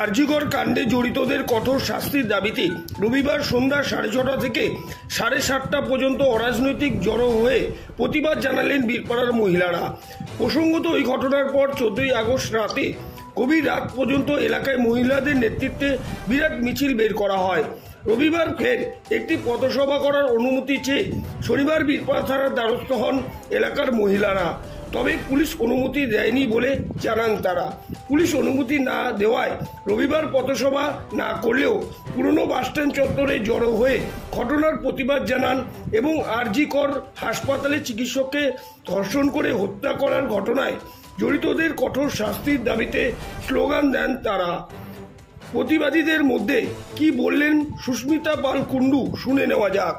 আরজিকর কাণ্ডে জড়িতদের কঠোর শাস্তির দাবিতে রবিবার সন্ধ্যা 6:30 থেকে 7:30 পর্যন্ত অরাজনৈতিক জড়ো হয়ে প্রতিবাদ জানালেন বীরপাড়ার মহিলারা। প্রসঙ্গত ওই ঘটনার পর 14ই আগস্ট রাতে গভীর রাত পর্যন্ত এলাকায় মহিলাদের নেতৃত্বে বিরাট মিছিল বের করা হয়। রবিবার ফের একটি পথসভা করার অনুমতি চেয়ে শনিবার বীরপাড়া থানার দ্বারস্থ হন এলাকার মহিলারা। তবে পুলিশ অনুমতি দেয়নি বলে জানান তারা। পুলিশ অনুমতি না দেওয়ায় রবিবার পথসভা না করলেও পুরনো বাসস্ট্যান্ড চত্বরে জড়ো হয়ে ঘটনার প্রতিবাদ জানান এবং আরজিকর হাসপাতালে চিকিৎসককে ধর্ষণ করে হত্যা করার ঘটনায় জড়িতদের কঠোর শাস্তির দাবিতে স্লোগান দেন তারা। প্রতিবাদীদের মধ্যে কি বললেন সুস্মিতা পাল কুন্ডু শুনে নেওয়া যাক।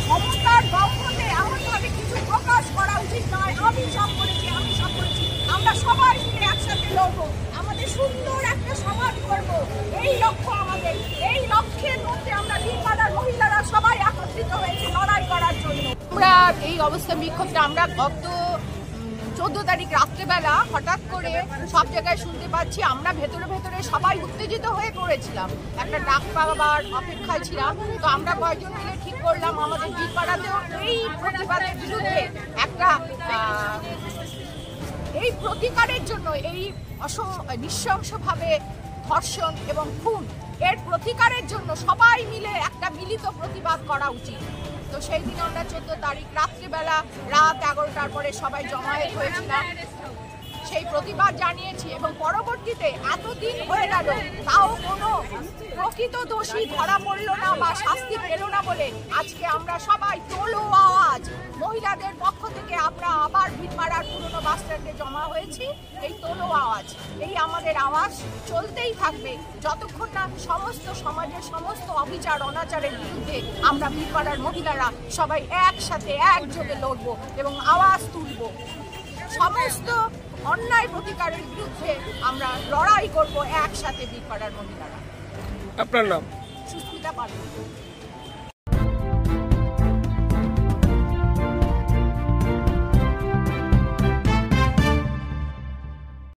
ক্ষমতার দম্ভতে এমনভাবে কিছু প্রকাশ করা উচিত নয়। আমি সব করেছি, আমরা সবাই মিলে একসাথে লড়বো, আমাদের সুন্দর একটা সমাজ করবো, এই লক্ষ্য আমাদের। এই লক্ষ্যের মধ্যে আমরা বীরপাড়ার মহিলারা সবাই একত্রিত হয়েছি লড়াই করার জন্য। আমরা এই অবস্থা বিক্ষোভটা আমরা গত 14 তারিখ রাত্রেবেলা হঠাৎ করে সব জায়গায় শুনতে পাচ্ছি। আমরা ভেতরে ভেতরে সবাই উত্তেজিত হয়ে পড়েছিলাম, একটা ডাক পাওয়ার অপেক্ষায় ছিলাম। তো আমরা কয়েকজন মিলে ঠিক করলাম আমাদের বীরপাড়াতেও এই প্রতিবাদের বিরুদ্ধে একটা এই প্রতিকারের জন্য, এই নৃশংসভাবে ধর্ষণ এবং খুন এর প্রতিকারের জন্য সবাই মিলে একটা মিলিত প্রতিবাদ করা উচিত। তো সেই দিন আমরা 14 তারিখ রাত্রিবেলা রাত 11টার পরে সবাই জমায়েত হয়েছিলাম, সেই প্রতিবাদ জানিয়েছি। এবং পরবর্তীতে এতদিন হয়ে গেল তাও কোনো প্রকৃত দোষী ধরা পড়ল না বা শাস্তি পেল না বলে আজকে আমরা সবাই তোলো আওয়াজ মহিলাদের পক্ষ থেকে আমরা আবার বীরপাড়ার পুরনো বাসস্ট্যান্ডে জমা হয়েছি। এই তোলো আওয়াজ, এই আমাদের আওয়াজ চলতেই থাকবে যতক্ষণ না সমস্ত সমাজের সমস্ত অবিচার অনাচারের বিরুদ্ধে আমরা বীরপাড়ার মহিলারা সবাই একসাথে একযোগে লড়বো এবং আওয়াজ তুলব। সমস্ত অন্যায় প্রতিকারের বিরুদ্ধে আমরা লড়াই করব একসাথে বীরপাড়ার মহিলারা। আপনার নাম? সুস্মিতা পাল।